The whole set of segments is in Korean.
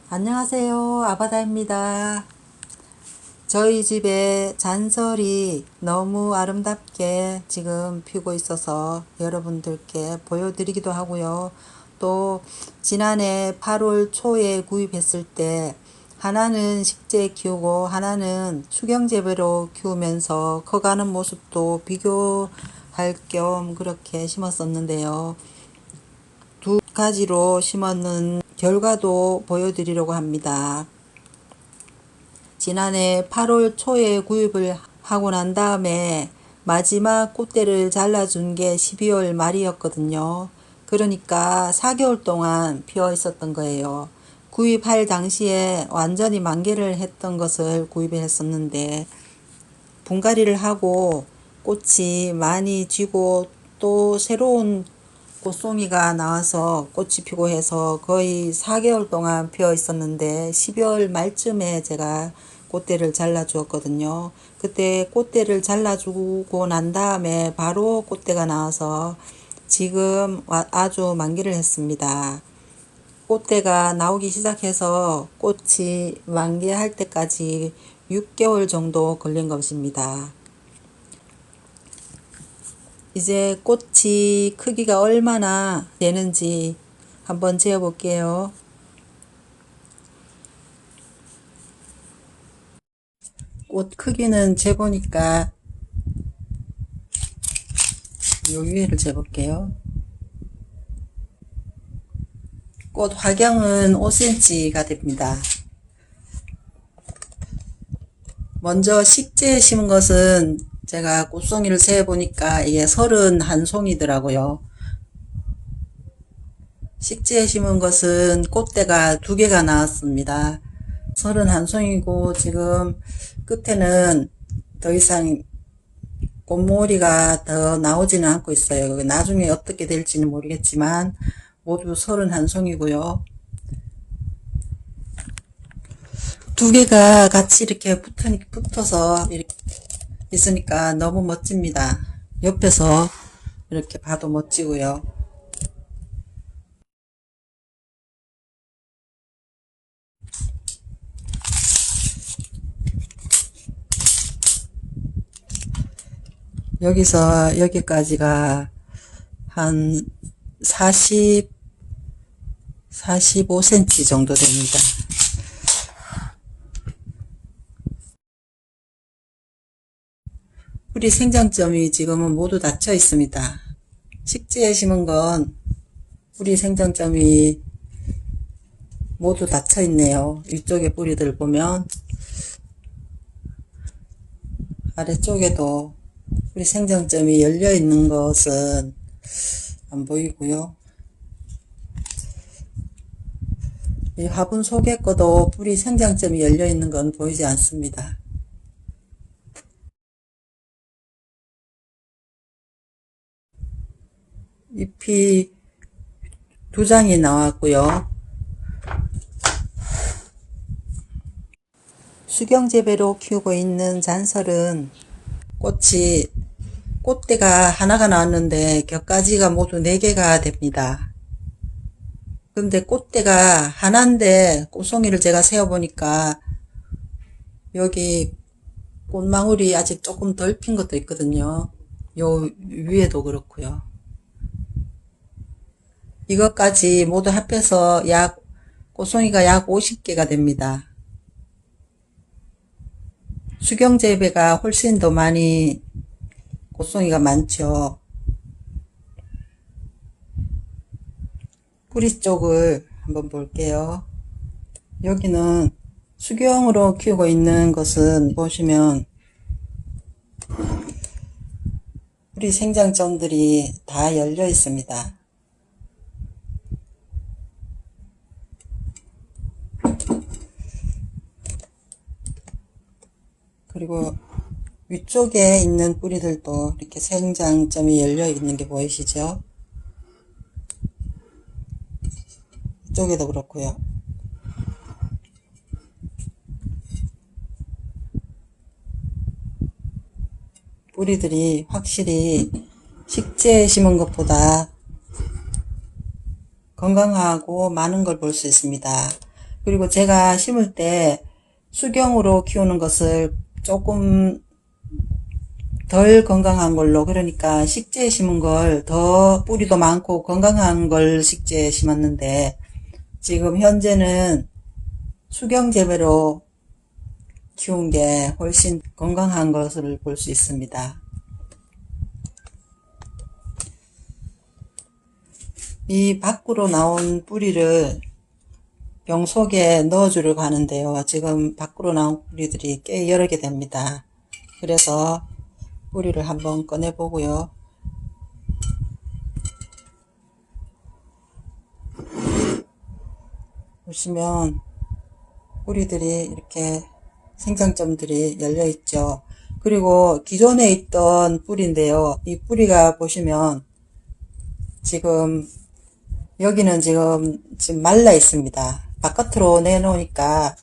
안녕하세요. 아바다입니다. 저희 집에 잔설이 너무 아름답게 지금 피고 있어서 여러분들께 보여드리기도 하고요. 또 지난해 8월 초에 구입했을 때 하나는 식재에 키우고 하나는 수경재배로 키우면서 커가는 모습도 비교할 겸 그렇게 심었었는데요. 두 가지로 심었는 결과도 보여드리려고 합니다. 지난해 8월 초에 구입을 하고 난 다음에 마지막 꽃대를 잘라준 게 12월 말이었거든요. 그러니까 4개월 동안 피어 있었던 거예요. 구입할 당시에 완전히 만개를 했던 것을 구입을 했었는데 분갈이를 하고 꽃이 많이 쥐고 또 새로운 꽃송이가 나와서 꽃이 피고 해서 거의 4개월 동안 피어 있었는데 12월 말쯤에 제가 꽃대를 잘라 주었거든요. 그때 꽃대를 잘라주고 난 다음에 바로 꽃대가 나와서 지금 아주 만개를 했습니다. 꽃대가 나오기 시작해서 꽃이 만개할 때까지 6개월 정도 걸린 것입니다. 이제 꽃이 크기가 얼마나 되는지 한번 재어 볼게요. 꽃 크기는 재보니까 요 위에를 재볼게요. 꽃 화경은 5cm가 됩니다. 먼저 식재에 심은 것은 제가 꽃송이를 재보니까 이게 31송이더라고요. 식재에 심은 것은 꽃대가 2개가 나왔습니다. 31송이고 지금 끝에는 더 이상 꽃모리가 더 나오지는 않고 있어요. 나중에 어떻게 될지는 모르겠지만 모두 31송이고요. 2개가 같이 이렇게 붙어서 이렇게 있으니까 너무 멋집니다. 옆에서 이렇게 봐도 멋지고요. 여기서 여기까지가 한 45cm 정도 됩니다. 뿌리 생장점이 지금은 모두 닫혀 있습니다. 식재에 심은 건 뿌리 생장점이 모두 닫혀 있네요. 위쪽에 뿌리들 보면 아래쪽에도 뿌리 생장점이 열려 있는 것은 안 보이고요. 이 화분 속에 거도 뿌리 생장점이 열려 있는 건 보이지 않습니다. 잎이 2장이 나왔고요. 수경재배로 키우고 있는 잔설은 꽃대가 하나가 나왔는데 겹가지가 모두 4개가 됩니다. 근데 꽃대가 하나인데 꽃송이를 제가 세어보니까 여기 꽃망울이 아직 조금 덜 핀 것도 있거든요. 요 위에도 그렇고요. 이것까지 모두 합해서 꽃송이가 약 50개가 됩니다. 수경재배가 훨씬 더 많이 꽃송이가 많죠. 뿌리 쪽을 한번 볼게요. 여기는 수경으로 키우고 있는 것은 보시면 뿌리 생장점들이 다 열려 있습니다. 그리고 위쪽에 있는 뿌리들도 이렇게 생장점이 열려 있는 게 보이시죠? 이쪽에도 그렇고요. 뿌리들이 확실히 식재에 심은 것보다 건강하고 많은 걸 볼 수 있습니다. 그리고 제가 심을 때 수경으로 키우는 것을 조금 덜 건강한 걸로, 그러니까 식재에 심은 걸 더 뿌리도 많고 건강한 걸 식재에 심었는데, 지금 현재는 수경 재배로 키운 게 훨씬 건강한 것을 볼 수 있습니다. 이 밖으로 나온 뿌리를 병 속에 넣어주려고 하는데요. 지금 밖으로 나온 뿌리들이 꽤 여러 개 됩니다. 그래서 뿌리를 한번 꺼내 보고요. 보시면 뿌리들이 이렇게 생장점들이 열려 있죠. 그리고 기존에 있던 뿌리인데요. 이 뿌리가 보시면 지금 여기는 지금 말라 있습니다. 바깥으로 내놓으니까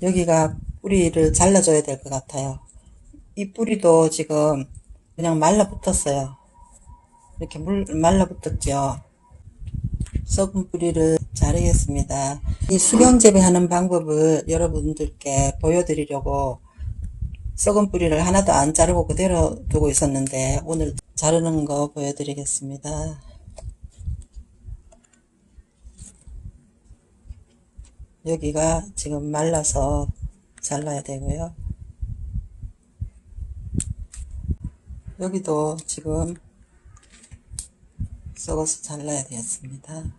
여기가 뿌리를 잘라줘야 될 것 같아요. 이 뿌리도 지금 그냥 말라붙었어요. 이렇게 말라붙었죠. 썩은 뿌리를 자르겠습니다. 이 수경 재배하는 방법을 여러분들께 보여드리려고 썩은 뿌리를 하나도 안 자르고 그대로 두고 있었는데, 오늘 자르는 거 보여드리겠습니다. 여기가 지금 말라서 잘라야 되고요. 여기도 지금 썩어서 잘라야 되겠습니다.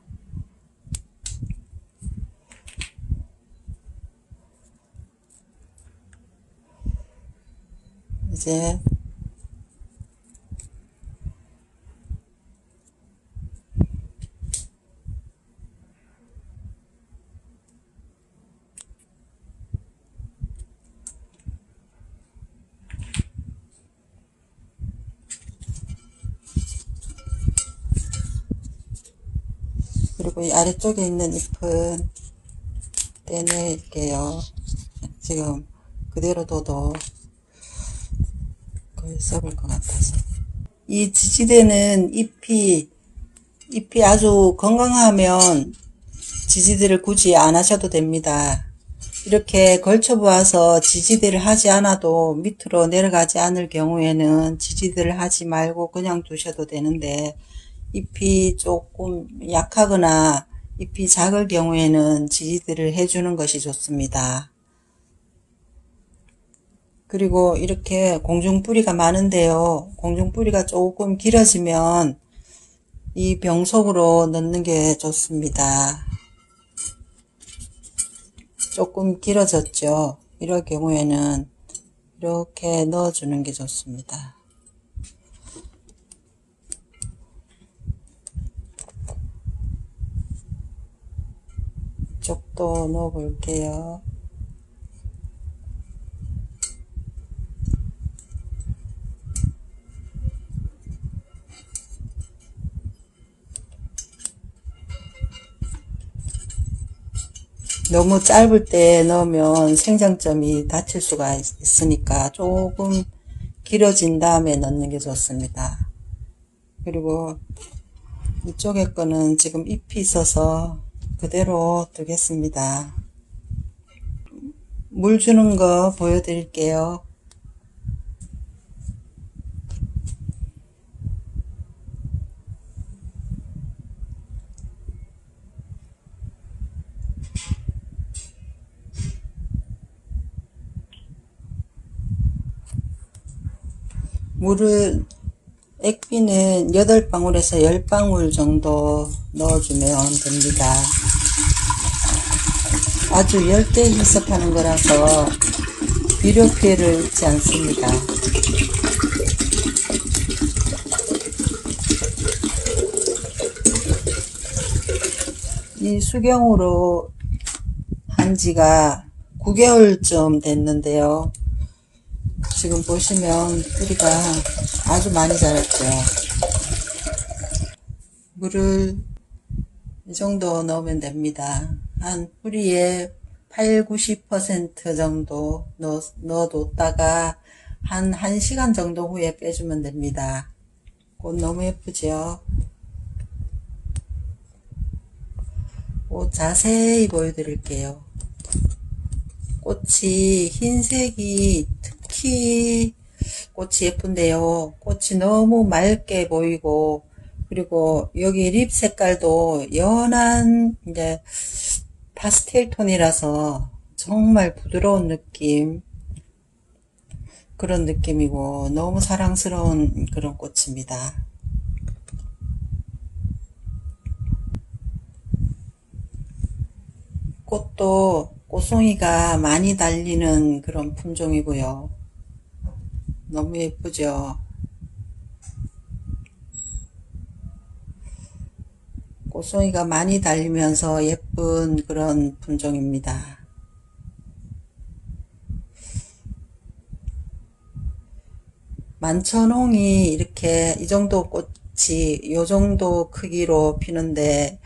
이제 그리고 이 아래쪽에 있는 잎은 떼낼게요. 지금 그대로 둬도 거의 썩을 것 같아서. 이 지지대는 잎이 아주 건강하면 지지대를 굳이 안 하셔도 됩니다. 이렇게 걸쳐 보아서 지지대를 하지 않아도 밑으로 내려가지 않을 경우에는 지지대를 하지 말고 그냥 두셔도 되는데, 잎이 조금 약하거나 잎이 작을 경우에는 지지대를 해주는 것이 좋습니다. 그리고 이렇게 공중뿌리가 많은데요. 공중뿌리가 조금 길어지면 이 병 속으로 넣는 게 좋습니다. 조금 길어졌죠. 이럴 경우에는 이렇게 넣어주는 게 좋습니다. 이쪽도 넣어 볼게요. 너무 짧을 때 넣으면 생장점이 다칠 수가 있으니까 조금 길어진 다음에 넣는 게 좋습니다. 그리고 이쪽에 거는 지금 잎이 있어서 그대로 두겠습니다. 물 주는 거 보여드릴게요. 물을 액비는 8방울에서 10방울 정도 넣어주면 됩니다. 아주 열대 희석하는 거라서 비료 피해를 입지 않습니다. 이 수경으로 한 지가 9개월쯤 됐는데요. 지금 보시면 뿌리가 아주 많이 자랐죠. 물을 이 정도 넣으면 됩니다. 한 뿌리에 80~90% 정도 넣어뒀다가 한 1시간 정도 후에 빼주면 됩니다. 꽃 너무 예쁘죠? 꽃 자세히 보여드릴게요. 꽃이 흰색이 특히 꽃이 예쁜데요. 꽃이 너무 맑게 보이고, 그리고 여기 립 색깔도 연한 이제 파스텔 톤이라서 정말 부드러운 느낌, 그런 느낌이고 너무 사랑스러운 그런 꽃입니다. 꽃도 꽃송이가 많이 달리는 그런 품종이고요. 너무 예쁘죠? 꽃송이가 많이 달리면서 예쁜 그런 품종입니다. 만천홍이 이렇게 이 정도 꽃이 요 정도 크기로 피는데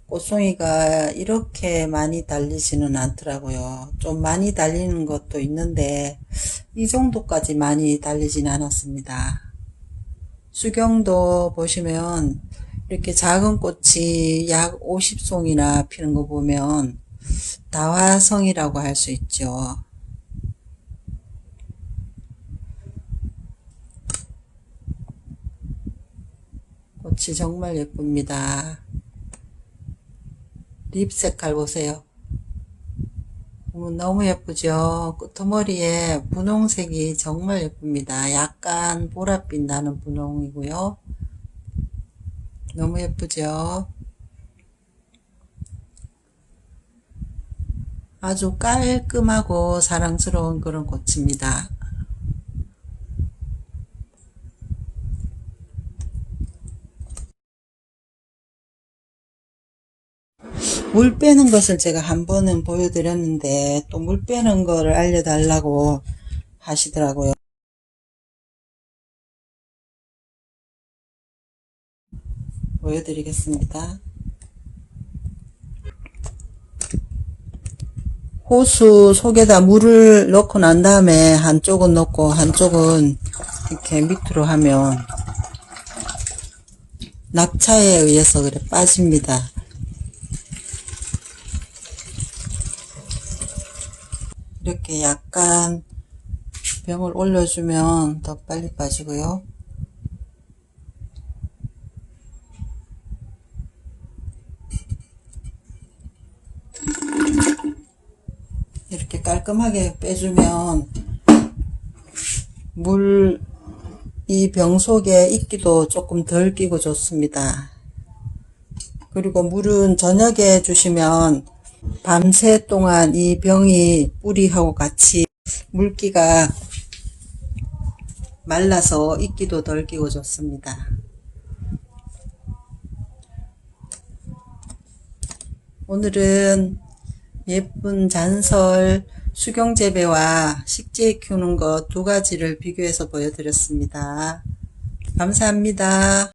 꽃송이가 이렇게 많이 달리지는 않더라고요. 좀 많이 달리는 것도 있는데 이 정도까지 많이 달리진 않았습니다. 수경도 보시면 이렇게 작은 꽃이 약 50송이나 피는 거 보면 다화성이라고 할 수 있죠. 꽃이 정말 예쁩니다. 립 색깔 보세요. 너무 예쁘죠? 끄트머리에 분홍색이 정말 예쁩니다. 약간 보랏빛 나는 분홍이고요. 너무 예쁘죠? 아주 깔끔하고 사랑스러운 그런 꽃입니다. 물 빼는 것을 제가 한 번은 보여드렸는데 또 물 빼는 거를 알려달라고 하시더라고요. 보여드리겠습니다. 호수 속에다 물을 넣고 난 다음에 한쪽은 넣고 한쪽은 이렇게 밑으로 하면 낙차에 의해서 그래 빠집니다. 이렇게 약간 병을 올려주면 더 빨리 빠지고요. 이렇게 깔끔하게 빼주면 물 이 병 속에 이끼도 조금 덜 끼고 좋습니다. 그리고 물은 저녁에 주시면 밤새 동안 이 병이 뿌리하고 같이 물기가 말라서 이끼도 덜 끼고 좋습니다. 오늘은 예쁜 잔설 수경재배와 식재 키우는 것 두 가지를 비교해서 보여드렸습니다. 감사합니다.